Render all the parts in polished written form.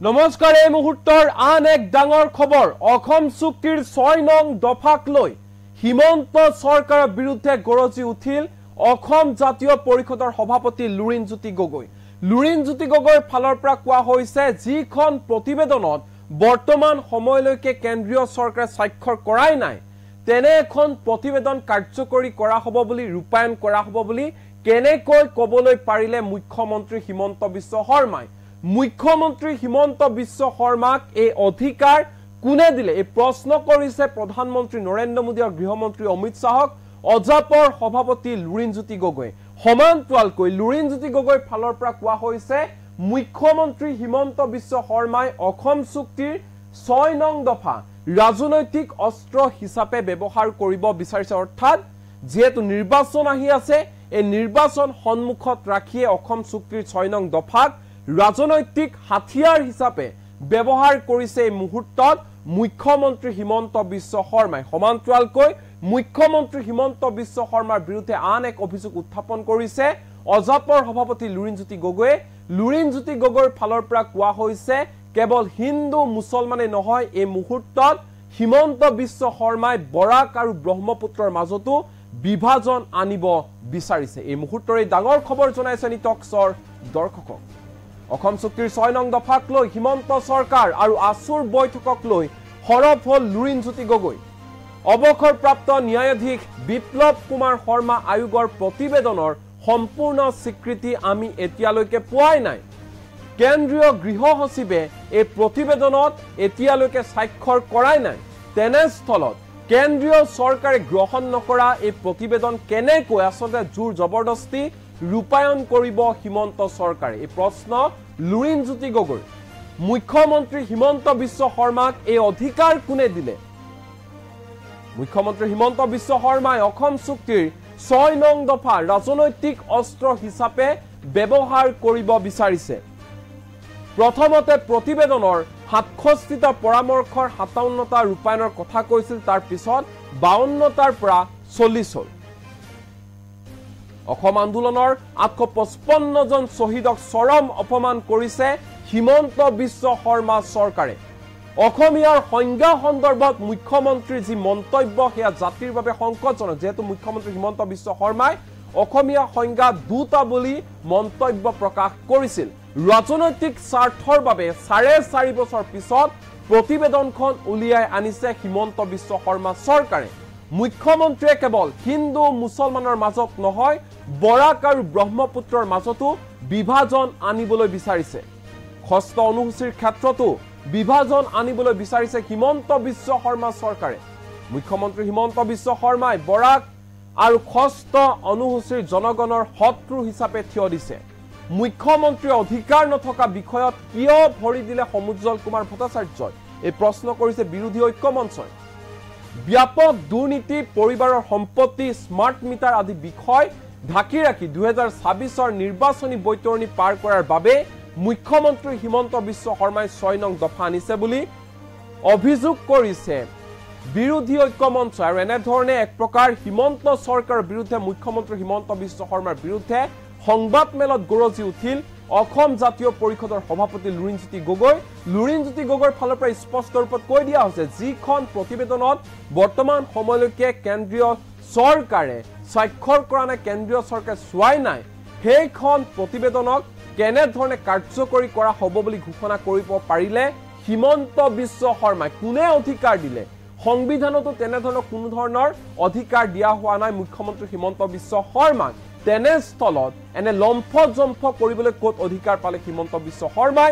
নমস্কাৰ এই মুহূৰ্তৰ আন এক ডাঙৰ খবৰ অসম চুক্তিৰ 6 নং দফাক লৈ হিমন্ত চৰকাৰৰ বিৰুদ্ধে গৰজি উঠিল অসম জাতীয় পৰিষদৰ সভাপতি লুৰিণজ্যোতি গগৈ লুৰিণজ্যোতি ফালৰ পৰা কোৱা হৈছে যিখন প্ৰতিবেদনত বৰ্তমান সময়লৈকে কেন্দ্ৰীয় চৰকাৰে স্বাক্ষৰ কৰাই নাই তেনে এখন প্ৰতিবেদন কাৰ্যকৰী কৰা হ'ব বুলি ৰূপায়ণ কৰা হ'ব বুলি কেনেকৈ কবলৈ পাৰিলে মুখ্যমন্ত্ৰী হিমন্ত বিশ্ব শৰ্মাই মুখ্যমন্ত্ৰী হিমন্ত বিশ্ব শৰ্মাক এই অধিকাৰ কোনে দিলে এই প্ৰশ্ন কৰিছে প্ৰধানমন্ত্ৰী নৰেন্দ্ৰ মোদী আৰু গৃহমন্ত্ৰী অমিত শাহক অজাপৰ সভাপতি লুৰিণজ্যোতি গগৈ সমান্তৰালকৈ লুৰিণজ্যোতি গগৈৰ ফালৰ পৰা কোৱা হৈছে মুখ্যমন্ত্ৰী হিমন্ত বিশ্ব শৰ্মাই অসম চুক্তিৰ 6 নং দফা ৰাজনৈতিক অস্ত্ৰ হিচাপে ব্যৱহাৰ কৰিব বিচাৰিছে অৰ্থাৎ যেহেতু নিৰ্বাচন আহি আছে এই নিৰ্বাচন সন্মুখত ৰাখিয়ে অসম চুক্তিৰ 6 নং দফাক ৰাজনৈতিক হাতিয়াৰ হিচাপে ব্যৱহাৰ কৰিছে এই মুহূৰ্তত মুখ্যমন্ত্ৰী হিমন্ত বিশ্ব শৰ্মাই সমান্তৰালকৈ মুখ্যমন্ত্ৰী হিমন্ত বিশ্ব শৰ্মাৰ বিৰুদ্ধে আন এক অভিযোগ উত্থাপন কৰিছে অজাপৰ সভাপতি লুৰিণজ্যোতি গগৈৰ ফালৰ পৰা কোৱা হৈছে কেৱল হিন্দু মুছলমানে নহয় এই মুহূৰ্তত হিমন্ত বিশ্ব শৰ্মাই বৰাক আৰু ব্ৰহ্মপুত্ৰৰ মাজতো বিভাজন আনিব বিচাৰিছে এই মুহূৰ্তৰ এই ডাঙৰ খবৰ জনাইছে নিটক্সৰ দৰ্শকক অসম চুক্তিৰ 6 নং দফাক লৈ হিমন্ত চৰকাৰ আৰু আসুৰ বৈঠকক লৈ হৰফ হল লুৰিণজ্যোতি গগৈ অৱসৰপ্ৰাপ্ত ন্যায়াধীশ বিপ্লৱ কুমাৰ শৰ্মা আয়োগৰ প্ৰতিবেদনৰ সম্পূৰ্ণ স্বীকৃতি আমি এতিয়ালৈকে পোৱাই নাই কেন্দ্ৰীয় গৃহ সচিবে এই প্ৰতিবেদনত এতিয়ালৈকে স্বাক্ষৰ কৰাই নাই তেনেস্থলত কেন্দ্ৰীয় চৰকাৰে গ্ৰহণ নকৰা এই প্ৰতিবেদন কেনেকৈ আচলতে জোৰ জবৰদস্তি ৰূপায়ণ কৰিব হিমন্ত চৰকাৰে এই প্ৰশ্ন লুৰিণজ্যোতি গগৈ মুখ্যমন্ত্ৰী হিমন্ত বিশ্ব শৰ্মাক এই অধিকাৰ কোনে দিলে মুখ্যমন্ত্ৰী হিমন্ত বিশ্ব শৰ্মাই অসম চুক্তিৰ 6 নং দফা ৰাজনৈতিক অস্ত্ৰ হিচাপে ব্যৱহাৰ কৰিব বিচাৰিছে প্ৰথমতে প্ৰতিবেদনৰ 67টা পৰামৰ্শৰ 57টা ৰূপায়ণৰ কথা কৈছিল তাৰ পিছত 52টাৰ পৰা 40 হ'ল অসম আন্দোলনৰ 855 জন শহীদক চৰম অপমান কৰিছে হিমন্ত বিশ্ব শৰ্মা চৰকাৰে অসমীয়াৰ সংজ্ঞা সন্দৰ্ভত মুখ্যমন্ত্ৰীৰ যি মন্তব্য সেয়া জাতিৰ বাবে সংকটজনক যেহেতু মুখ্যমন্ত্ৰী হিমন্ত বিশ্ব শৰ্মাই অসমীয়া সংজ্ঞা দুটা বুলি মন্তব্য প্ৰকাশ কৰিছিল ৰাজনৈতিক স্বাৰ্থৰ বাবে 4.5 বছৰ পিছত প্ৰতিবেদনখন উলিয়াই আনিছে হিমন্ত বিশ্ব শৰ্মা চৰকাৰে মুখ্যমন্ত্ৰীয়ে কেৱল হিন্দু মুছলমানৰ মাজত নহয় বৰাক আৰু ব্ৰহ্মপুত্ৰৰ মাজতো বিভাজন আনিবলৈ বিচাৰিছে ষষ্ঠ অনুসূচীৰ ক্ষেত্ৰতো বিভাজন আনিবলৈ বিচাৰিছে হিমন্ত বিশ্ব শৰ্মা চৰকাৰে মুখ্যমন্ত্ৰী হিমন্ত বিশ্ব শৰ্মাই বৰাক আৰু ষষ্ঠ অনুসূচীৰ জনগণৰ শত্ৰু হিচাপে থিয় দিছে মুখ্যমন্ত্ৰীৰ অধিকাৰ নথকা বিষয়ত কিয় ভৰি দিলে সমুজ্জ্বল কুমাৰ ভট্টাচাৰ্যই এই প্ৰশ্ন কৰিছে বিৰোধী ঐক্য মঞ্চই ব্যাপক দুৰ্নীতি পৰিবাৰৰ সম্পত্তি স্মাৰ্ট মিটাৰ আদি বিষয় ঢাকি ৰাখি 2026ৰ নিৰ্বাচনী বৈতৰণি পাৰ কৰাৰ বাবে মুখ্যমন্ত্ৰী হিমন্ত বিশ্ব শৰ্মাই 6 নং দফা আনিছে বুলি অভিযোগ কৰিছে বিৰোধী ঐক্য মঞ্চ আৰু এনেধৰণে এক প্ৰকাৰ হিমন্ত চৰকাৰৰ বিৰুদ্ধে মুখ্যমন্ত্ৰী হিমন্ত বিশ্ব শৰ্মাৰ বিৰুদ্ধে সংবাদ মেলত গৰজি উঠিল অসম জাতীয় পৰিষদৰ সভাপতি লুৰিণজ্যোতি গগৈৰ ফালৰ পৰা স্পষ্ট ৰূপত কৈ দিয়া হৈছে যিখন প্ৰতিবেদনত বৰ্তমান সময়লৈকে কেন্দ্ৰীয় চৰকাৰে স্বাক্ষৰ কৰা নাই কেন্দ্ৰীয় চৰকাৰে চোৱাই নাই সেইখন প্ৰতিবেদনক কেনেধৰণে কাৰ্যকৰী কৰা হ'ব বুলি ঘোষণা কৰিব পাৰিলে হিমন্ত বিশ্ব শৰ্মাই কোনে অধিকাৰ দিলে সংবিধানতো তেনেধৰণৰ কোনো ধৰণৰ অধিকাৰ দিয়া হোৱা নাই মুখ্যমন্ত্ৰী হিমন্ত বিশ্ব শৰ্মাক তেনেস্থলত এনে লম্ফ জম্ফ কৰিবলৈ ক'ত অধিকাৰ পালে হিমন্ত বিশ্ব শৰ্মাই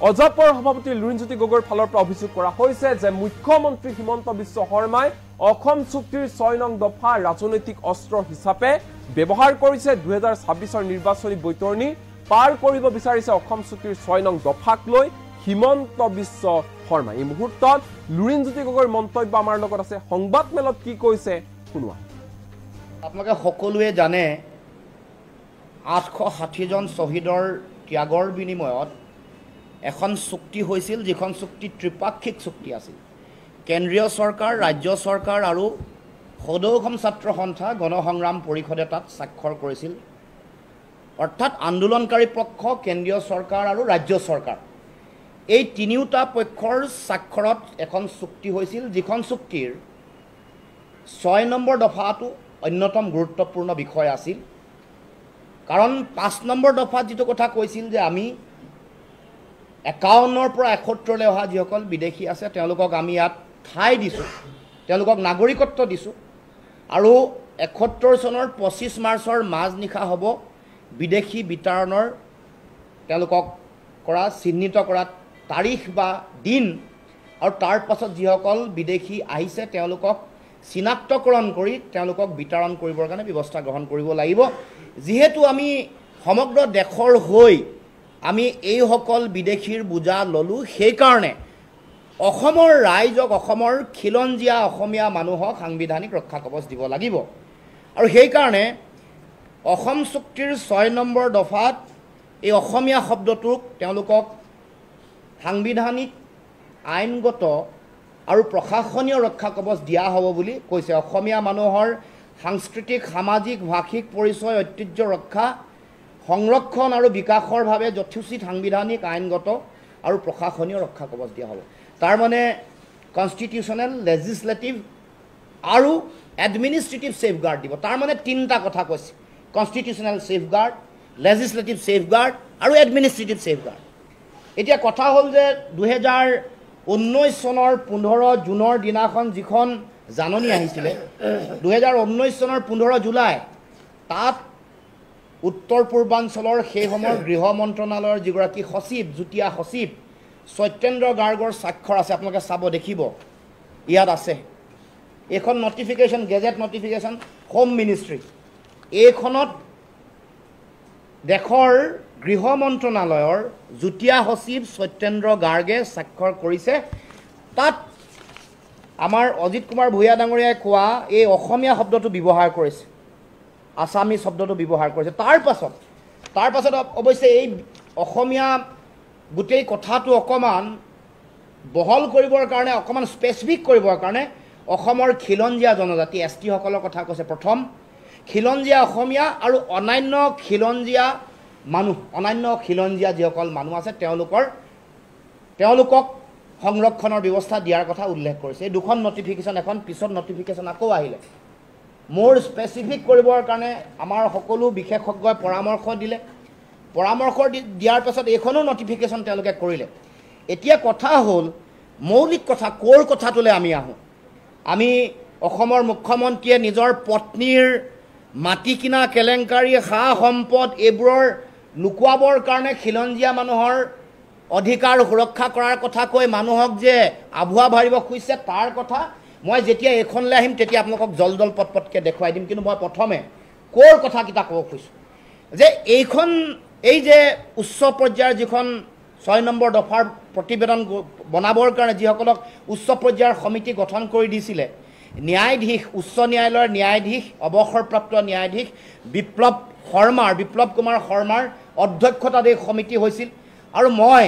অজাপৰ সভাপতি লুৰিণজ্যোতি গগৈৰ ফালৰ পৰা অভিযোগ কৰা হৈছে যে মুখ্যমন্ত্ৰী হিমন্ত বিশ্ব শৰ্মাই অসম চুক্তিৰ 6 নং দফা ৰাজনৈতিক অস্ত্ৰ হিচাপে ব্যৱহাৰ কৰিছে 2026ৰ নিৰ্বাচনী বৈতৰণি পাৰ কৰিব বিচাৰিছে অসম চুক্তিৰ 6 নং দফাক লৈ হিমন্ত বিশ্ব শৰ্মা এই মুহূৰ্তত লুৰিণজ্যোতি গগৈৰ মন্তব্য আমাৰ লগত আছে সংবাদ মেলত কি কৈছে শুনোৱা আপোনালোকে সকলোৱে জানে 860 জন শহীদৰ ত্যাগৰ বিনিময়ত এখন চুক্তি হৈছিল যিখন চুক্তি ত্ৰিপাক্ষিক চুক্তি আছিল কেন্দ্ৰীয় চৰকাৰ ৰাজ্য চৰকাৰ আৰু সদৌ অসম ছাত্ৰ সন্থা গণসংগ্ৰাম পৰিষদে তাত স্বাক্ষৰ কৰিছিল অৰ্থাৎ আন্দোলনকাৰী পক্ষ কেন্দ্ৰীয় চৰকাৰ আৰু ৰাজ্য চৰকাৰ এই তিনিওটা পক্ষৰ স্বাক্ষৰত এখন চুক্তি হৈছিল, যিখন চুক্তিৰ 6 নম্বৰ দফাটো অন্যতম গুৰুত্বপূৰ্ণ বিষয় আছিল। কাৰণ 5 নম্বৰ দফাত যেটো কথা কৈছিল যে আমি 51ৰ পৰা 71 লৈ অহা যিসকল বিদেশী আছে তেওঁলোকক আমি ইয়াত ঠাই দিছোঁ, তেওঁলোকক নাগৰিকত্ব দিছোঁ, আৰু 71 চনৰ 25 মাৰ্চৰ মাজনিশা হ'ব বিদেশী বিতৰণৰ তেওঁলোকক কৰা চিহ্নিত কৰা তাৰিখ বা দিন, আৰু তাৰ পাছত যিসকল বিদেশী আহিছে তেওঁলোকক চিনাক্তকৰণ কৰি তেওঁলোকক বিতৰণ কৰিবৰ কাৰণে ব্যৱস্থা গ্ৰহণ কৰিব লাগিব। যিহেতু আমি সমগ্ৰ দেশৰ হৈ আমি এইসকল বিদেশীৰ বুজা ল'লোঁ, সেইকাৰণে অসমৰ ৰাইজক, অসমৰ খিলঞ্জীয়া অসমীয়া মানুহক সাংবিধানিক ৰক্ষা কৱচ দিব লাগিব। আৰু সেইকাৰণে অসম চুক্তিৰ 6 নম্বৰ দফাত এই অসমীয়া শব্দটোক তেওঁলোকক সাংবিধানিক আইনগত আৰু প্ৰশাসনীয় ৰক্ষা কৱচ দিয়া হ'ব বুলি কৈছে। অসমীয়া মানুহৰ সাংস্কৃতিক, সামাজিক, ভাষিক পৰিচয়, ঐতিহ্য ৰক্ষা, সংৰক্ষণ আৰু বিকাশৰ বাবে যথোচিত সাংবিধানিক, আইনগত আৰু প্ৰশাসনীয় ৰক্ষা কৱচ দিয়া হ'ব। তাৰ মানে কনষ্টিটিউশ্যনেল, লেজিছলেটিভ আৰু এডমিনিষ্ট্ৰেটিভ ছেফগাৰ্ড দিব। তাৰ মানে 3টা কথা কৈছে, কনষ্টিটিউশ্যনেল ছেফগাৰ্ড, লেজিছলেটিভ ছেফগাৰ্ড আৰু এডমিনিষ্ট্ৰেটিভ ছেফগাৰ্ড। এতিয়া কথা হ'ল যে 2019 চনৰ 15 জুনৰ দিনাখন যিখন জাননী আহিছিলে, 2019 চনৰ 15 জুলাই, তাত উত্তৰ পূৰ্বাঞ্চলৰ সেই সময়ৰ গৃহ মন্ত্ৰণালয়ৰ যিগৰাকী সচিব, যুটীয়া সচিব সত্যেন্দ্ৰ গাৰ্গৰ স্বাক্ষৰ আছে। আপোনালোকে চাব, দেখিব ইয়াত আছে। এইখন notification, gazette notification, home ministry, এইখনত দেশৰ গৃহ মন্ত্ৰণালয়ৰ যুটীয়া সচিব সত্যেন্দ্ৰ গাৰ্গে স্বাক্ষৰ কৰিছে। তাত আমাৰ অজিত কুমাৰ ভূঞা ডাঙৰীয়াই কোৱা এই অসমীয়া শব্দটো ব্যৱহাৰ কৰিছে, আছামিজ শব্দটো ব্যৱহাৰ কৰিছে। তাৰ পাছত অৱশ্যে এই অসমীয়া গোটেই কথাটো অকণমান বহল কৰিবৰ কাৰণে, অকণমান স্পেচিফিক কৰিবৰ কাৰণে অসমৰ খিলঞ্জীয়া জনজাতি ST সকলৰ কথা কৈছে। প্ৰথম খিলঞ্জীয়া অসমীয়া আৰু অন্যান্য খিলঞ্জীয়া মানুহ, অন্যান্য খিলঞ্জীয়া যিসকল মানুহ আছে তেওঁলোকক সংৰক্ষণৰ ব্যৱস্থা দিয়াৰ কথা উল্লেখ কৰিছে। এই দুখন নটিফিকেশ্যন, এখন পিছত নটিফিকেশ্যন আকৌ আহিলে। মোৰ স্পেচিফিক কৰিবৰ কাৰণে আমাৰ সকলো বিশেষজ্ঞই পৰামৰ্শ দিলে। পৰামৰ্শ দিয়াৰ পাছত এইখনো নটিফিকেশ্যন তেওঁলোকে কৰিলে। এতিয়া কথা হ'ল, মৌলিক কথা, ক'ৰ কথাটোলৈ আমি আহোঁ। আমি অসমৰ মুখ্যমন্ত্ৰীয়ে নিজৰ পত্নীৰ মাটি কিনা কেলেংকাৰী, সা সম্পদ এইবোৰৰ লুকুৱাবৰ কাৰণে খিলঞ্জীয়া মানুহৰ অধিকাৰ সুৰক্ষা কৰাৰ কথা কৈ মানুহক যে আভুৱা ভাবিব খুজিছে, তাৰ কথা মই যেতিয়া এইখনলৈ আহিম তেতিয়া আপোনালোকক জল পটপটকৈ দেখুৱাই দিম। কিন্তু মই প্ৰথমে ক'ৰ কথাকেইটা ক'ব খুজিছোঁ যে এই যে উচ্চ পৰ্যায়ৰ যিখন 6 নম্বৰ দফাৰ প্ৰতিবেদন বনাবৰ কাৰণে যিসকলক উচ্চ পৰ্যায়ৰ সমিতি গঠন কৰি দিছিলে, ন্যায়াধীশ, উচ্চ ন্যায়ালয়ৰ ন্যায়াধীশ, অৱসৰপ্ৰাপ্ত ন্যায়াধীশ বিপ্লৱ কুমাৰ শৰ্মাৰ অধ্যক্ষতাত এই সমিতি হৈছিল। আৰু মই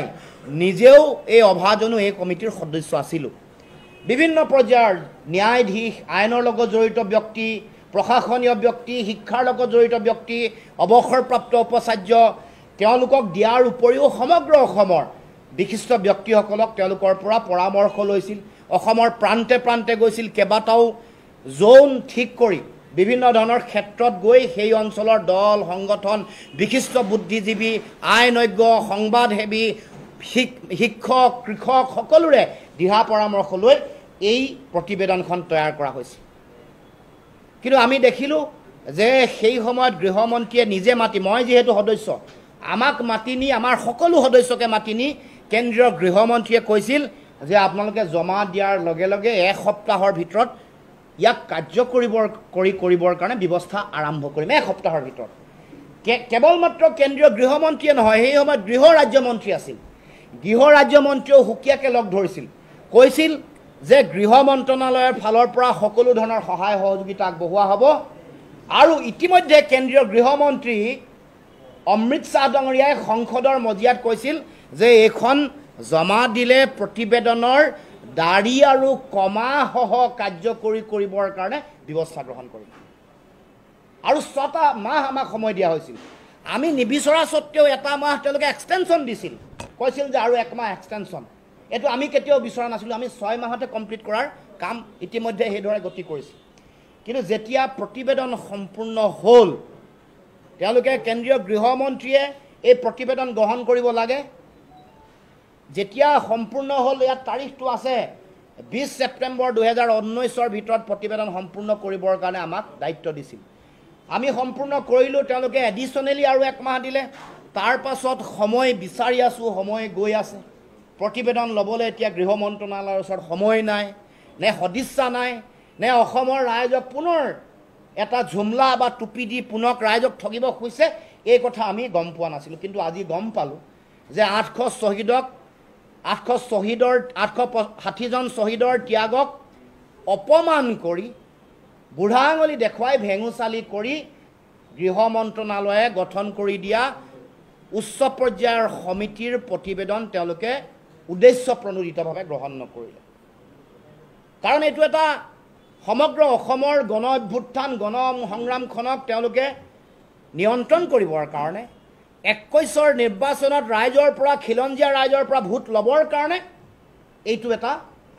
নিজেও এই অভাজনো এই কমিটিৰ সদস্য আছিলোঁ। বিভিন্ন পৰ্যায়ৰ ন্যায়াধীশ, আইনৰ লগত জড়িত ব্যক্তি, প্ৰশাসনীয় ব্যক্তি, শিক্ষাৰ লগত জড়িত ব্যক্তি, অৱসৰপ্ৰাপ্ত উপাচাৰ্য, তেওঁলোকক দিয়াৰ উপৰিও সমগ্ৰ অসমৰ বিশিষ্ট ব্যক্তিসকলক তেওঁলোকৰ পৰা পৰামৰ্শ লৈছিল। অসমৰ প্ৰান্তে প্ৰান্তে গৈছিল, কেইবাটাও জোন ঠিক কৰি বিভিন্ন ধৰণৰ ক্ষেত্ৰত গৈ সেই অঞ্চলৰ দল, সংগঠন, বিশিষ্ট বুদ্ধিজীৱী, আইনজ্ঞ, সংবাদসেৱী, শিক্ষক, কৃষক সকলোৰে দিহা পৰামৰ্শ লৈ এই প্ৰতিবেদনখন তৈয়াৰ কৰা হৈছিল। কিন্তু আমি দেখিলোঁ যে সেই সময়ত গৃহমন্ত্ৰীয়ে নিজে মাতি, মই যিহেতু সদস্য, আমাক মাতি নি, আমাৰ সকলো সদস্যকে মাতি নি কেন্দ্ৰীয় গৃহমন্ত্ৰীয়ে কৈছিল যে আপোনালোকে জমা দিয়াৰ লগে লগে 1 সপ্তাহৰ ভিতৰত ইয়াক কাৰ্যকৰী কৰিবৰ কাৰণে ব্যৱস্থা আৰম্ভ কৰিম। 1 সপ্তাহৰ ভিতৰত। কেৱল মাত্ৰ কেন্দ্ৰীয় গৃহমন্ত্ৰীয়ে নহয়, সেই সময়ত গৃহ ৰাজ্যমন্ত্ৰী আছিল। গৃহ ৰাজ্যমন্ত্ৰীয়েও সুকীয়াকৈ লগ ধৰিছিল, কৈছিল যে গৃহ মন্ত্ৰণালয়ৰ ফালৰ পৰা সকলো ধৰণৰ সহায় সহযোগিতা আগবঢ়োৱা হ'ব। আৰু ইতিমধ্যে কেন্দ্ৰীয় গৃহমন্ত্ৰী অমৃত শ্বাহ ডাঙৰীয়াই সংসদৰ মজিয়াত কৈছিল যে এইখন জমা দিলে প্ৰতিবেদনৰ দাড়ি আৰু কমাসহ কাৰ্যকৰী কৰিবৰ কাৰণে ব্যৱস্থা গ্ৰহণ কৰিম। আৰু 6টা মাহ আমাক সময় দিয়া হৈছিল। আমি নিবিচৰা স্বত্তেও 1 মাহ তেওঁলোকে এক্সটেনশ্যন দিছিল। কৈছিল যে আৰু 1 মাহ এক্সটেনশ্যন এইটো আমি কেতিয়াও বিচৰা নাছিলোঁ আমি 6 মাহতে কমপ্লিট কৰাৰ কাম ইতিমধ্যে সেইদৰে গতি কৰিছিল কিন্তু যেতিয়া প্ৰতিবেদন সম্পূৰ্ণ হ'ল তেওঁলোকে কেন্দ্ৰীয় গৃহমন্ত্ৰীয়ে এই প্ৰতিবেদন গ্ৰহণ কৰিব লাগে যেতিয়া সম্পূৰ্ণ হ'ল ইয়াত তাৰিখটো আছে 20 ছেপ্টেম্বৰ 2019 ভিতৰত প্ৰতিবেদন সম্পূৰ্ণ কৰিবৰ কাৰণে আমাক দায়িত্ব দিছিল আমি সম্পূৰ্ণ কৰিলোঁ তেওঁলোকে এডিশ্যনেলি আৰু 1 মাহ দিলে তাৰ পাছত সময় বিচাৰি আছো সময় গৈ আছে প্ৰতিবেদন ল'বলৈ এতিয়া গৃহ মন্ত্ৰণালয়ৰ ওচৰত সময় নাই নে সদিচ্ছা নাই নে অসমৰ ৰাইজক পুনৰ এটা ঝুমলা বা টুপি দি পুনক ৰাইজক ঠগিব খুজিছে এই কথা আমি গম পোৱা নাছিলোঁ কিন্তু আজি গম পালোঁ যে 860 জন শ্বহীদৰ ত্যাগক অপমান কৰি বুঢ়া আঙুলি দেখুৱাই ভেঙুচালি কৰি গৃহ মন্ত্ৰণালয়ে গঠন কৰি দিয়া উচ্চ পৰ্যায়ৰ সমিতিৰ প্ৰতিবেদন তেওঁলোকে উদ্দেশ্য প্ৰণোদিতভাৱে গ্ৰহণ নকৰিলে কাৰণ এইটো এটা সমগ্ৰ অসমৰ গণ অভ্যুত্থান গণ সংগ্ৰামখনক তেওঁলোকে নিয়ন্ত্ৰণ কৰিবৰ কাৰণে 21ৰ নিৰ্বাচনত ৰাইজৰ পৰা খিলঞ্জীয়া ৰাইজৰ পৰা ভোট ল'বৰ কাৰণে এইটো এটা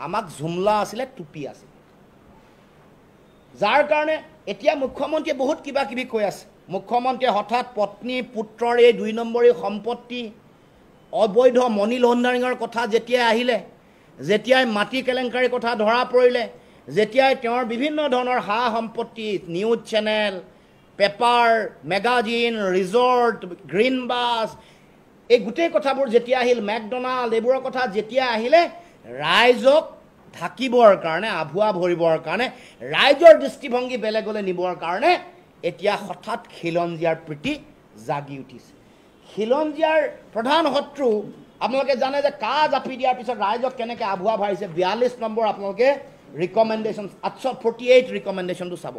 আমাক ঝুমলা আছিলে টুপি আছিল যাৰ কাৰণে এতিয়া মুখ্যমন্ত্ৰীয়ে বহুত কিবা কিবি কৈ আছে মুখ্যমন্ত্ৰীয়ে হঠাৎ পত্নী পুত্ৰৰ এই 2 নম্বৰী সম্পত্তি অবৈধ মনি লণ্ডাৰিঙৰ কথা যেতিয়া আহিলে যেতিয়াই মাটি কেলেংকাৰীৰ কথা ধৰা পৰিলে যেতিয়াই তেওঁৰ বিভিন্ন ধৰণৰ হা সম্পত্তি news channel paper magazine resort green bus এই গোটেই কথাবোৰ যেতিয়া আহিল মেকডনাল্ড এইবোৰৰ কথা যেতিয়া আহিলে ৰাইজক ঢাকিবৰ কাৰণে আভুৱা ভৰিবৰ কাৰণে ৰাইজৰ দৃষ্টিভংগী বেলেগলৈ নিবৰ কাৰণে এতিয়া হঠাৎ খিলঞ্জীয়াৰ প্ৰতি জাগি উঠিছে খিলঞ্জীয়াৰ প্ৰধান শত্ৰু আপোনালোকে জানে যে কা জাপি দিয়াৰ পিছত ৰাইজক কেনেকৈ আভুৱা ভাৰিছে 42 নম্বৰ আপোনালোকে ৰিকমেণ্ডেশ্যন 48 ৰিকমেণ্ডেশ্যনটো চাব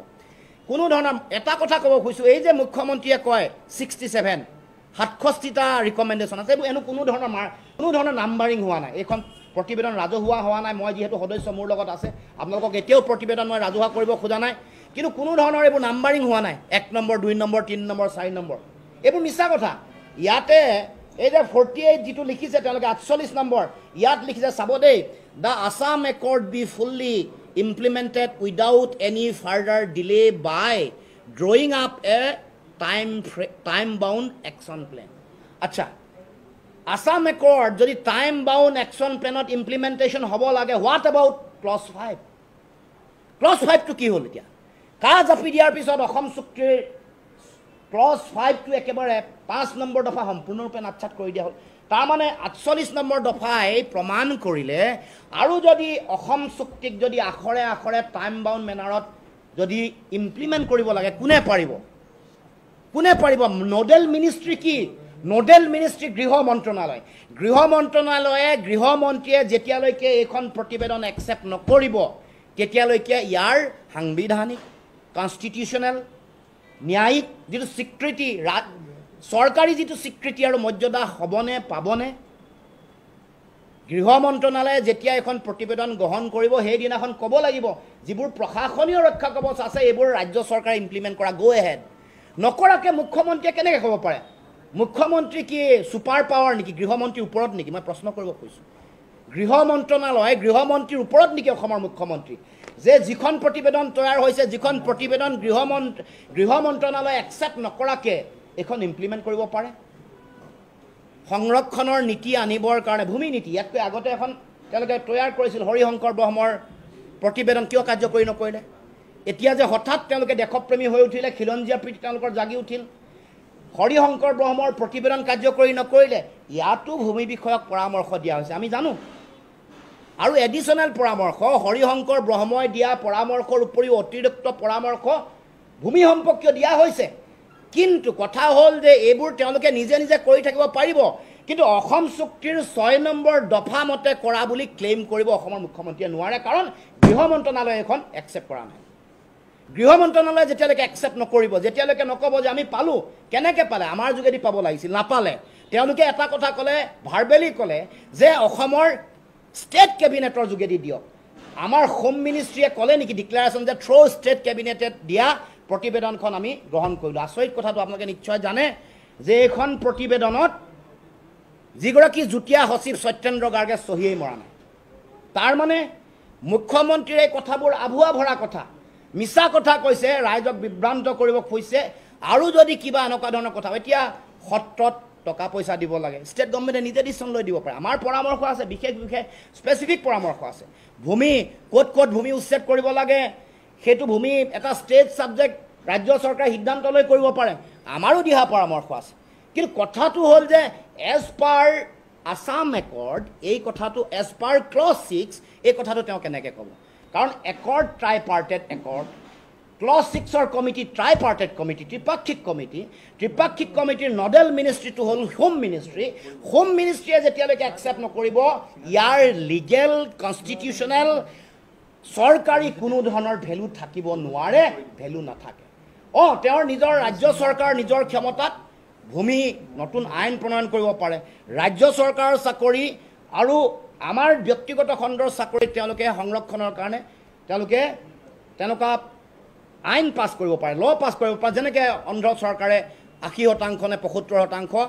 কোনো ধৰণৰ এটা কথা ক'ব খুজিছোঁ এই যে মুখ্যমন্ত্ৰীয়ে কয় 67 67টা ৰিকমেণ্ডেশ্যন আছে এনে কোনো ধৰণৰ নাম্বাৰিং হোৱা নাই এইখন প্ৰতিবেদন ৰাজহুৱা হোৱা নাই মই যিহেতু সদস্য মোৰ লগত আছে আপোনালোকক এতিয়াও প্ৰতিবেদন মই ৰাজহুৱা কৰিব খোজা নাই কিন্তু কোনো ধৰণৰ এইবোৰ নাম্বাৰিং হোৱা নাই 1 নম্বৰ 2 নম্বৰ 3 নম্বৰ 4 নম্বৰ এইবোৰ মিছা কথা ইয়াতে এই যে 48 যিটো লিখিছে তেওঁলোকে 48 নম্বৰ ইয়াত লিখিছে চাব দেই the Assam accord be fully implemented without any further delay by drawing up a time bound action plan acha Assam Accord jodi time bound action plan not implementation hobo lage what about clause 5 to ki hol etia ka japi diar pisot Assam chuktir clause 5 to ekebare 5 number dofa সম্পূৰ্ণ ৰূপে নাচ্ছাত কৰি দিয়া হল তাৰ মানে 48 number দফাই প্ৰমাণ কৰিলে আৰু যদি অসম চুক্তিক যদি আখৰে আখৰে টাইম বাউণ্ড মেনাৰত যদি ইমপ্লিমেণ্ট কৰিব লাগে কোনে পাৰিব নোডেল মিনিষ্ট্ৰী কি নোডেল মিনিষ্ট্ৰী গৃহ মন্ত্ৰণালয়ে গৃহমন্ত্ৰীয়ে যেতিয়ালৈকে এইখন প্ৰতিবেদন একচেপ্ট নকৰিব তেতিয়ালৈকে ইয়াৰ সাংবিধানিক কনষ্টিটিউচনেল ন্যায়িক যিটো স্বীকৃতি চৰকাৰী যিটো স্বীকৃতি আৰু মৰ্যাদা হ'বনে পাবনে গৃহ মন্ত্ৰণালয়ে যেতিয়া এখন প্ৰতিবেদন গ্ৰহণ কৰিব সেইদিনাখন ক'ব লাগিব যিবোৰ প্ৰশাসনীয় ৰক্ষা কবচ আছে এইবোৰ ৰাজ্য চৰকাৰে ইমপ্লিমেণ্ট কৰা গো এহেড নকৰাকে মুখ্যমন্ত্ৰীয়ে কেনেকৈ ক'ব পাৰে মুখ্যমন্ত্ৰী কি সুপাৰ পাৱাৰ নেকি গৃহমন্ত্ৰীৰ ওপৰত নেকি মই প্ৰশ্ন কৰিব খুজিছোঁ গৃহ মন্ত্ৰীৰ ওপৰত নেকি অসমৰ মুখ্যমন্ত্ৰী যে যিখন প্ৰতিবেদন তৈয়াৰ হৈছে যিখন প্ৰতিবেদন গৃহ মন্ত্ৰণালয়ে একচেপ্ট নকৰাকে এখন ইমপ্লিমেণ্ট কৰিব পাৰে সংৰক্ষণৰ নীতি আনিবৰ কাৰণে ভূমি নীতি ইয়াতকৈ আগতে এখন তেওঁলোকে তৈয়াৰ কৰিছিল হৰিশংকৰ ব্ৰহ্মৰ প্ৰতিবেদন কিয় কাৰ্যকৰী নকৰিলে এতিয়া যে হঠাৎ তেওঁলোকে দেশপ্ৰেমী হৈ উঠিলে খিলঞ্জীয়া প্ৰীতি তেওঁলোকৰ জাগি উঠিল হৰিশংকৰ ব্ৰহ্মৰ প্ৰতিবেদন কাৰ্যকৰী নকৰিলে ইয়াতো ভূমি বিষয়ক পৰামৰ্শ দিয়া হৈছে আমি জানো আৰু এডিশ্যনেল পৰামৰ্শ হৰিশংকৰ ব্ৰহ্মই দিয়া পৰামৰ্শৰ উপৰিও অতিৰিক্ত পৰামৰ্শ ভূমি সম্পৰ্কীয় দিয়া হৈছে কিন্তু কথা হ'ল যে এইবোৰ তেওঁলোকে নিজে নিজে কৰি থাকিব পাৰিব কিন্তু অসম চুক্তিৰ 6 নম্বৰ দফা মতে কৰা বুলি ক্লেইম কৰিব অসমৰ মুখ্যমন্ত্ৰীয়ে নোৱাৰে কাৰণ গৃহ মন্ত্ৰণালয়ে এখন একচেপ্ট কৰা নাই গৃহ মন্ত্ৰণালয়ে যেতিয়ালৈকে একচেপ্ট নকৰিব যেতিয়ালৈকে নক'ব যে আমি পালোঁ কেনেকৈ পালে আমাৰ যোগেদি পাব লাগিছিল নাপালে তেওঁলোকে এটা কথা ক'লে ভাৰ্বেলি ক'লে যে অসমৰ ষ্টেট কেবিনেটৰ যোগেদি দিয়ক আমাৰ হোম মিনিষ্ট্ৰীয়ে ক'লে নেকি ডিক্লেৰেশ্যন যে থ্ৰু ষ্টেট কেবিনেটেড দিয়া প্ৰতিবেদনখন আমি গ্ৰহণ কৰিলোঁ আচৰিত কথাটো আপোনালোকে নিশ্চয় জানে যে এইখন প্ৰতিবেদনত যিগৰাকী যুটীয়া সচিব সত্যেন্দ্ৰ গাৰ্গে চহীয়েই মৰা নাই তাৰ মানে মুখ্যমন্ত্ৰীৰ এই কথাবোৰ আভুৱা ভৰা কথা মিছা কথা কৈছে ৰাইজক বিভ্ৰান্ত কৰিব খুজিছে আৰু যদি কিবা এনেকুৱা ধৰণৰ কথা এতিয়া সত্ৰত টকা পইচা দিব লাগে ষ্টেট গভৰ্ণমেণ্টে নিজে ডিচিশ্যন লৈ দিব পাৰে আমাৰ পৰামৰ্শ আছে বিশেষ স্পেচিফিক পৰামৰ্শ আছে ভূমি ক'ত ভূমি উচ্ছেদ কৰিব লাগে সেইটো ভূমি এটা ষ্টেট ছাবজেক্ট ৰাজ্য চৰকাৰে সিদ্ধান্ত লৈ কৰিব পাৰে আমাৰো দিহা পৰামৰ্শ আছে কিন্তু কথাটো হ'ল যে এজ পাৰ আসাম একৰ্ড এই কথাটো এজ পাৰ ক্লজ 6 এই কথাটো তেওঁ কেনেকৈ ক'ব কাৰণ একৰ্ড ট্ৰাইপাৰ্টেড একৰ্ড ক্লজ 6ৰ কমিটি ট্ৰাইপাৰ্টেড কমিটি ত্ৰিপাক্ষিক কমিটিৰ নডেল মিনিষ্ট্ৰিটো হ'ল হোম মিনিষ্ট্ৰীয়ে যেতিয়ালৈকে একচেপ্ট নকৰিব ইয়াৰ লিগেল কনষ্টিটিউশ্যনেল চৰকাৰী কোনো ধৰণৰ ভেলু থাকিব নোৱাৰে ভেলু নাথাকে তেওঁৰ নিজৰ ৰাজ্য চৰকাৰ নিজৰ ক্ষমতাত ভূমি নতুন আইন প্ৰণয়ন কৰিব পাৰে ৰাজ্য চৰকাৰৰ চাকৰি আৰু আমাৰ ব্যক্তিগত খণ্ডৰ চাকৰি তেওঁলোকে সংৰক্ষণৰ কাৰণে তেওঁলোকে তেনেকুৱা আইন পাছ কৰিব পাৰে ল পাছ কৰিব পাৰে যেনেকৈ অন্ধ্ৰ চৰকাৰে 80% নে 75%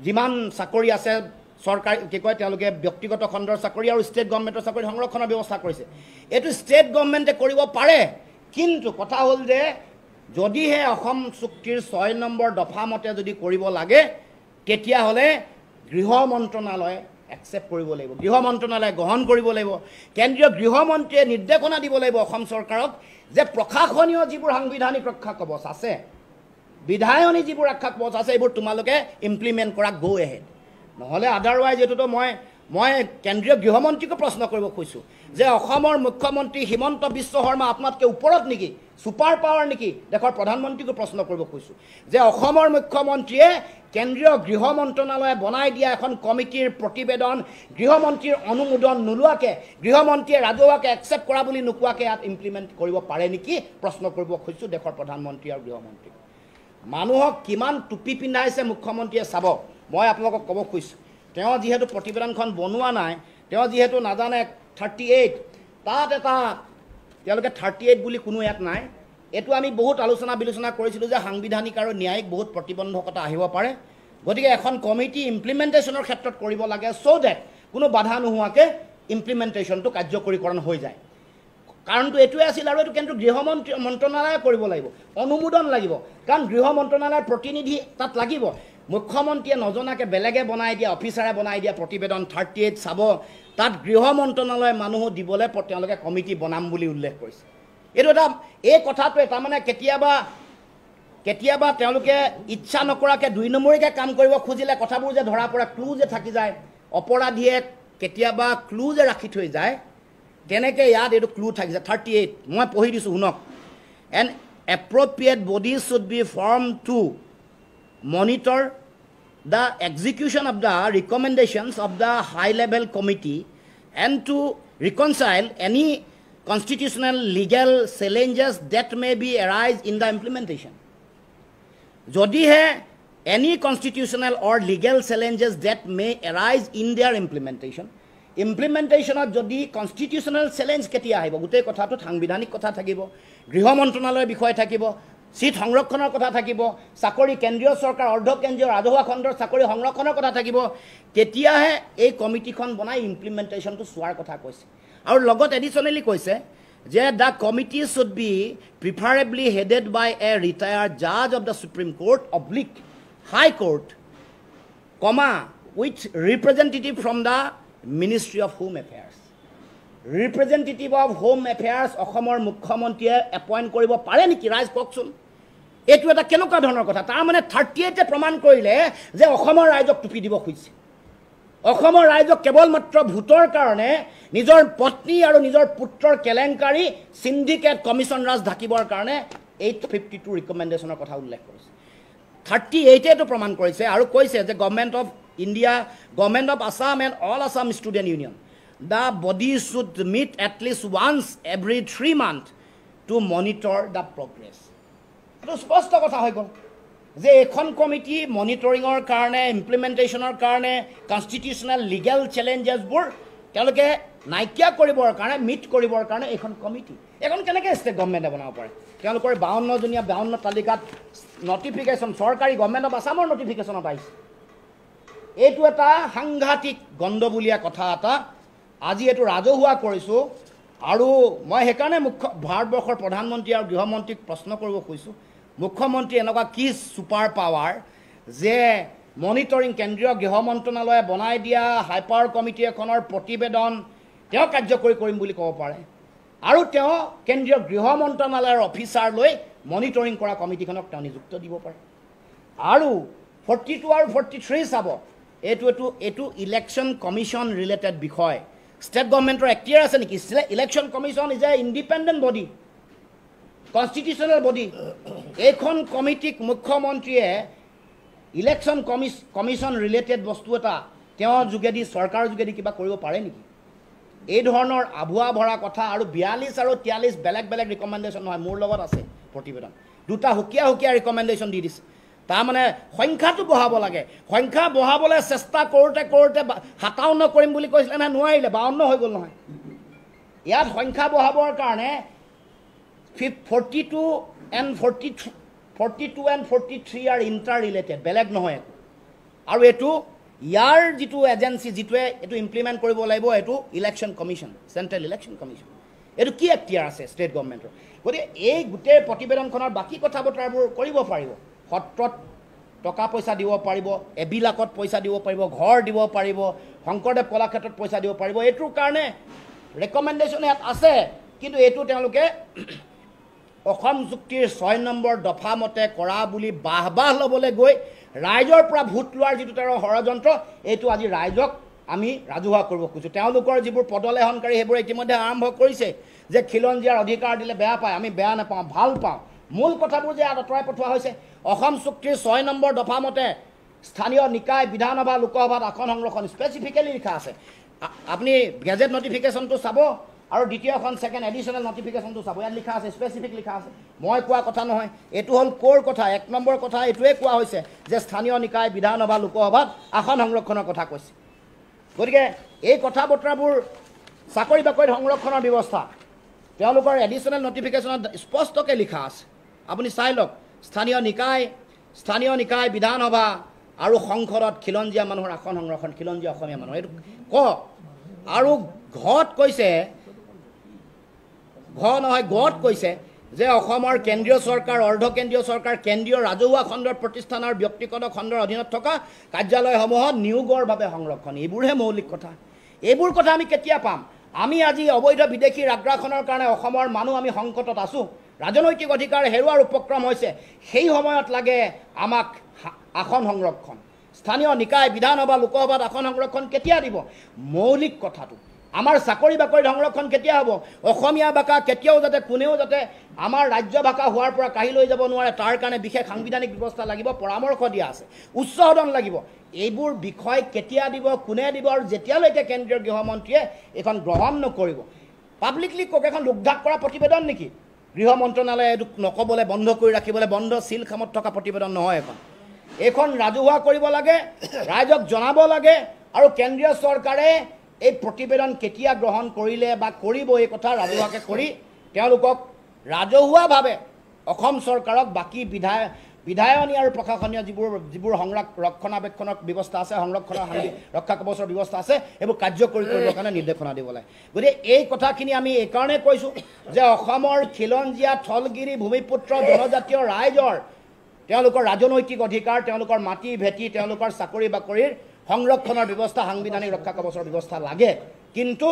যিমান চাকৰি আছে চৰকাৰী কি কয় তেওঁলোকে ব্যক্তিগত খণ্ডৰ চাকৰি আৰু ষ্টেট গভৰ্ণমেণ্টৰ চাকৰি সংৰক্ষণৰ ব্যৱস্থা কৰিছে এইটো ষ্টেট গভৰ্ণমেণ্টে কৰিব পাৰে কিন্তু কথা হ'ল যে যদিহে অসম চুক্তিৰ 6 নম্বৰ দফা মতে যদি কৰিব লাগে তেতিয়াহ'লে গৃহ মন্ত্ৰণালয়ে একচেপ্ট কৰিব লাগিব গৃহ মন্ত্ৰণালয়ে গ্ৰহণ কৰিব লাগিব কেন্দ্ৰীয় গৃহমন্ত্ৰীয়ে নিৰ্দেশনা দিব লাগিব অসম চৰকাৰক যে প্ৰশাসনীয় যিবোৰ সাংবিধানিক ৰক্ষা কবচ আছে বিধায়নী যিবোৰ ৰক্ষা কবচ আছে এইবোৰ তোমালোকে ইমপ্লিমেণ্ট কৰা গো এহেড নহ'লে আদাৰৱাইজ এইটোতো মই কেন্দ্ৰীয় গৃহমন্ত্ৰীকো প্ৰশ্ন কৰিব খুজিছোঁ যে অসমৰ মুখ্যমন্ত্ৰী হিমন্ত বিশ্ব শৰ্মা আপোনাতকৈ ওপৰত নেকি ছুপাৰ পাৱাৰ নেকি দেশৰ প্ৰধানমন্ত্ৰীকো প্ৰশ্ন কৰিব খুজিছোঁ যে অসমৰ মুখ্যমন্ত্ৰীয়ে কেন্দ্ৰীয় গৃহ মন্ত্ৰণালয়ে বনাই দিয়া এখন কমিটিৰ প্ৰতিবেদন গৃহমন্ত্ৰীৰ অনুমোদন নোলোৱাকৈ গৃহমন্ত্ৰীয়ে ৰাজহুৱাকৈ একচেপ্ট কৰা বুলি নোকোৱাকৈ ইয়াত ইমপ্লিমেণ্ট কৰিব পাৰে নেকি প্ৰশ্ন কৰিব খুজিছোঁ দেশৰ প্ৰধানমন্ত্ৰী আৰু গৃহমন্ত্ৰীক মানুহক কিমান টুপি পিন্ধাইছে মুখ্যমন্ত্ৰীয়ে চাব মই আপোনালোকক ক'ব খুজিছোঁ তেওঁ যিহেতু প্ৰতিবেদনখন বনোৱা নাই তেওঁ যিহেতু নাজানে 38 তাত এটা তেওঁলোকে 38 বুলি কোনো ইয়াত নাই এইটো আমি বহুত আলোচনা বিলোচনা কৰিছিলোঁ যে সাংবিধানিক আৰু ন্যায়িক বহুত প্ৰতিবন্ধকতা আহিব পাৰে গতিকে এখন কমিটি ইমপ্লিমেণ্টেশ্যনৰ ক্ষেত্ৰত কৰিব লাগে চ' ডেট কোনো বাধা নোহোৱাকৈ ইমপ্লিমেণ্টেশ্যনটো কাৰ্যকৰীকৰণ হৈ যায় কাৰণটো এইটোৱে আছিল আৰু এইটো কেন্দ্ৰীয় গৃহ মন্ত্ৰণালয়ে কৰিব লাগিব অনুমোদন লাগিব কাৰণ গৃহ মন্ত্ৰণালয়ৰ প্ৰতিনিধি তাত লাগিব মুখ্যমন্ত্ৰীয়ে নজনাকৈ বেলেগে বনাই দিয়া অফিচাৰে বনাই দিয়া প্ৰতিবেদন 38 চাব তাত গৃহ মন্ত্ৰণালয়ে মানুহ দিবলৈ তেওঁলোকে কমিটি বনাম বুলি উল্লেখ কৰিছে এইটো এটা এই কথাটোৱে তাৰমানে কেতিয়াবা তেওঁলোকে ইচ্ছা নকৰাকৈ 2 নম্বৰীকৈ কাম কৰিব খুজিলে কথাবোৰ যে ধৰা পৰা ক্লু যে থাকি যায় অপৰাধীয়ে কেতিয়াবা ক্লু যে ৰাখি থৈ যায় তেনেকৈ ইয়াত এইটো ক্লু থাকিছে 38 মই পঢ়ি দিছোঁ শুনক an appropriate body should be form to monitor the execution of the recommendations of the high-level committee and to reconcile any constitutional legal challenges that may be arise in the implementation. Jodihe any constitutional or legal challenges that may arise in their implementation. Implementation of jodi constitutional challenge ketia ahibo gute kotha to সাংবিধানিক কথা থাকিব গৃহ মন্ত্ৰণালয়ৰ বিষয় থাকিব seat সংৰক্ষণৰ কথা থাকিব চাকৰি কেন্দ্ৰীয় চৰকাৰ অৰ্ধ কেন্দ্ৰীয় ৰাজহুৱা খণ্ডৰ চাকৰি সংৰক্ষণৰ কথা থাকিব তেতিয়াহে এই কমিটিখন বনাই ইমপ্লিমেণ্টেশ্যনটো চোৱাৰ কথা কৈছে আৰু লগত এডিশ্যনেলি কৈছে যে the committee should be preferably headed by a retired জাজ of the Supreme Court oblique High Court comma with representative from the Ministry of Home Affairs representative of Home Affairs অসমৰ মুখ্যমন্ত্ৰীয়ে এপইণ্ট কৰিব পাৰে নেকি ৰাইজ কওকচোন এইটো এটা কেনেকুৱা ধৰণৰ কথা তাৰমানে 38 প্ৰমাণ কৰিলে যে অসমৰ ৰাইজক টুপি দিব খুজিছে অসমৰ ৰাইজক কেৱল মাত্ৰ ভোটৰ কাৰণে নিজৰ পত্নী আৰু নিজৰ পুত্ৰৰ কেলেংকাৰী সিন্ডিকেট কমিশ্যন ৰাজ ঢাকিবৰ কাৰণে 852 ৰিকমেণ্ডেশ্যনৰ কথা উল্লেখ কৰিছে 38 প্ৰমাণ কৰিছে আৰু কৈছে যে government of India government of Assam and all Assam student union the body should meet at least once every 3 months to monitor the progress. Eto sposto kotha hoy gol je ekhon committee monitoringor karone implementationor karone constitutional legal challenges bur teloke naikia koribor karone meet koribor karone ekhon committee ekhon keneke state government banao pare telokor 52 juniya 52 talikat notification sarkari government of assamor notification ot aise এইটো এটা সাংঘাতিক গণ্ডবুলীয়া কথা এটা আজি এইটো ৰাজহুৱা কৰিছোঁ আৰু মই সেইকাৰণে ভাৰতবৰ্ষৰ প্ৰধানমন্ত্ৰী আৰু গৃহমন্ত্ৰীক প্ৰশ্ন কৰিব খুজিছোঁ মুখ্যমন্ত্ৰী এনেকুৱা কি ছুপাৰ পাৱাৰ যে মনিটৰিং কেন্দ্ৰীয় গৃহ মন্ত্ৰণালয়ে বনাই দিয়া হাইপাৱাৰ কমিটি এখনৰ প্ৰতিবেদন তেওঁ কাৰ্যকৰী কৰিম বুলি ক'ব পাৰে আৰু তেওঁ কেন্দ্ৰীয় গৃহ মন্ত্ৰণালয়ৰ অফিচাৰ লৈ মনিটৰিং কৰা কমিটিখনক তেওঁ নিযুক্ত দিব পাৰে আৰু 42 আৰু 43 চাব এইটো ইলেকশ্যন কমিশ্যন ৰিলেটেড বিষয় ষ্টেট গভৰ্ণমেণ্টৰ এক্টিয়াৰ আছে নেকি election commission is a independent body constitutional body এইখন কমিটিক মুখ্যমন্ত্ৰীয়ে ইলেকশ্যন কমিশ্যন ৰিলেটেড বস্তু এটা তেওঁৰ যোগেদি চৰকাৰৰ যোগেদি কিবা কৰিব পাৰে নেকি এই ধৰণৰ আভুৱা ভৰা কথা আৰু 42 আৰু 43 বেলেগ বেলেগ ৰিকমেণ্ডেশ্যন নহয় মোৰ লগত আছে প্ৰতিবেদন দুটা হুকিয়া ৰিকমেণ্ডেশ্যন দি দিছে তাৰমানে সংখ্যাটো বঢ়াব লাগে সংখ্যা বঢ়াবলৈ চেষ্টা কৰোঁতে 57 কৰিম বুলি কৈছিলে নহয় নোৱাৰিলে 52 হৈ গ'ল নহয় ইয়াত সংখ্যা বঢ়াবৰ কাৰণে 42 and 43 are interrelated বেলেগ নহয় আৰু এইটো ইয়াৰ যিটো এজেন্সি যিটোৱে এইটো ইমপ্লিমেণ্ট কৰিব লাগিব এইটো election commission central election commission এইটো কি এক্টিয়াৰ আছে ষ্টেট গভৰ্ণমেণ্টৰ গতিকে এই গোটেই প্ৰতিবেদনখনৰ বাকী কথা বতৰাবোৰ কৰিব পাৰিব সত্ৰত টকা পইচা দিব পাৰিব এবিলাকত পইচা দিব পাৰিব ঘৰ দিব পাৰিব শংকৰদেৱ কলাক্ষেত্ৰত পইচা দিব পাৰিব এইটোৰ কাৰণে ৰেকমেণ্ডেশ্যন ইয়াত আছে কিন্তু এইটো তেওঁলোকে অসম চুক্তিৰ 6 নম্বৰ দফা মতে কৰা বুলি বাহবাহ ল'বলৈ গৈ ৰাইজৰ পৰা ভোট লোৱাৰ যিটো তেওঁৰ ষড়যন্ত্ৰ এইটো আজি ৰাইজক আমি ৰাজহুৱা কৰিব খুজিছোঁ তেওঁলোকৰ যিবোৰ পদলেহনকাৰী সেইবোৰ ইতিমধ্যে আৰম্ভ কৰিছে যে খিলঞ্জীয়াৰ অধিকাৰ দিলে বেয়া পায় আমি বেয়া নাপাওঁ ভাল পাওঁ মূল কথাবোৰ যে আঁতৰাই পঠোৱা হৈছে অসম চুক্তিৰ 6 নম্বৰ দফা মতে স্থানীয় নিকায় বিধানসভা লোকসভাত আসন সংৰক্ষণ স্পেচিফিকেলি লিখা আছে আপুনি গেজেট নটিফিকেশ্যনটো চাব আৰু দ্বিতীয়খন সেকেন্ড এডিশনাল নটিফিকেশনটো চাব ইয়াত লিখা আছে স্পেসিফিক লিখা আছে মই কোৱা কথা নহয় এটো হল কোৰ কথা এক নম্বৰ কথা এটোৱে কোৱা হৈছে যে স্থানীয় নিকায় বিধানসভা লোকসভাত আসন সংৰক্ষণৰ কথা কৈছে গতিকে এই কথা বতৰাবোৰ চাকৰি বাকৰি সংৰক্ষণৰ ব্যৱস্থা তেওঁলোকৰ এডিশনাল নটিফিকেশনত স্পষ্টকৈ লিখা আছে আপুনি চাই লওক স্থানীয় নিকায় বিধানসভা আৰু সংসদত খিলঞ্জীয়া মানুহৰ আসন সংৰক্ষণ খিলঞ্জীয়া অসমীয়া মানুহ এটো ক আৰু ঘট কৈছে গত কৈছে যে অসমৰ কেন্দ্ৰীয় চৰকাৰ অৰ্ধ কেন্দ্ৰীয় চৰকাৰ কেন্দ্ৰীয় ৰাজহুৱা খণ্ডৰ প্ৰতিষ্ঠান আৰু ব্যক্তিগত খণ্ডৰ অধীনত থকা কাৰ্যালয়সমূহত নিয়োগৰ বাবে সংৰক্ষণ এইবোৰহে মৌলিক কথা এইবোৰ কথা আমি কেতিয়া পাম আমি আজি অবৈধ বিদেশী আগ্ৰাসনৰ কাৰণে অসমৰ মানুহ আমি সংকটত আছো ৰাজনৈতিক অধিকাৰ হেৰুৱাৰ উপক্ৰম হৈছে সেই সময়ত লাগে আমাক আসন সংৰক্ষণ স্থানীয় নিকায় বিধানসভা লোকসভাত আসন সংৰক্ষণ কেতিয়া দিব মৌলিক কথাটো আমাৰ চাকৰি বাকৰি সংৰক্ষণ কেতিয়া হ'ব অসমীয়া ভাষা কেতিয়াও যাতে কোনেও যাতে আমাৰ ৰাজ্য ভাষা হোৱাৰ পৰা কাঢ়ি লৈ যাব নোৱাৰে তাৰ কাৰণে বিশেষ সাংবিধানিক ব্যৱস্থা লাগিব পৰামৰ্শ দিয়া আছে উচ্চ সদন লাগিব এইবোৰ বিষয় কেতিয়া দিব কোনে দিব আৰু যেতিয়ালৈকে কেন্দ্ৰীয় গৃহমন্ত্ৰীয়ে এখন গ্ৰহণ নকৰিব পাব্লিকলি কক এখন লোকধাক কৰা প্ৰতিবেদন নেকি গৃহ মন্ত্ৰণালয়ে এইটো নকবলৈ বন্ধ কৰি ৰাখিবলৈ বন্ধ সিল খামত থকা প্ৰতিবেদন নহয় এখন ৰাজহুৱা কৰিব লাগে ৰাইজক জনাব লাগে আৰু কেন্দ্ৰীয় চৰকাৰে এই প্ৰতিবেদন কেতিয়া গ্ৰহণ কৰিলে বা কৰিব এই কথা ৰাজহুৱাকে কৰি তেওঁলোকক ৰাজহুৱাভাৱে অসম চৰকাৰক বাকি বিধায়নী আৰু প্ৰশাসনীয় যিবোৰ ৰক্ষণাবেক্ষণৰ ব্যৱস্থা আছে সংৰক্ষণৰ ৰক্ষা কৱচৰ ব্যৱস্থা আছে এইবোৰ কাৰ্যকৰী কৰিবৰ কাৰণে নিৰ্দেশনা দিব লাগে গতিকে এই কথাখিনি আমি এই কাৰণে কৈছোঁ যে অসমৰ খিলঞ্জীয়া থলগিৰি ভূমিপুত্ৰ জনজাতীয় ৰাইজৰ তেওঁলোকৰ ৰাজনৈতিক অধিকাৰ তেওঁলোকৰ মাটি ভেটি তেওঁলোকৰ চাকৰি বাকৰিৰ সংৰক্ষণৰ ব্যৱস্থা সাংবিধানিক ৰক্ষা কৱচৰ ব্যৱস্থা লাগে কিন্তু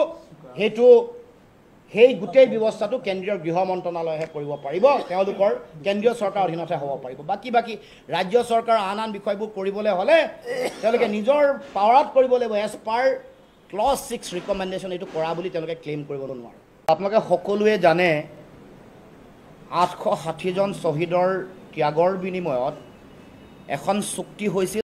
সেই গোটেই ব্যৱস্থাটো কেন্দ্ৰীয় গৃহ মন্ত্ৰণালয়ে কৰিব পাৰিব তেওঁলোকৰ কেন্দ্ৰীয় চৰকাৰৰ অধীনতে হ'ব পাৰিব বাকি ৰাজ্য চৰকাৰৰ আন বিষয়বোৰ কৰিবলৈ হ'লে তেওঁলোকে নিজৰ পাৱাৰত কৰিব লাগিব এজ পাৰ ক্লজ 6 ৰিকমেণ্ডেশ্যন এইটো কৰা বুলি তেওঁলোকে ক্লেইম কৰিবলৈ নোৱাৰে আপোনালোকে সকলোৱে জানে 860 জন শ্বহীদৰ ত্যাগৰ বিনিময়ত এখন চুক্তি হৈছিল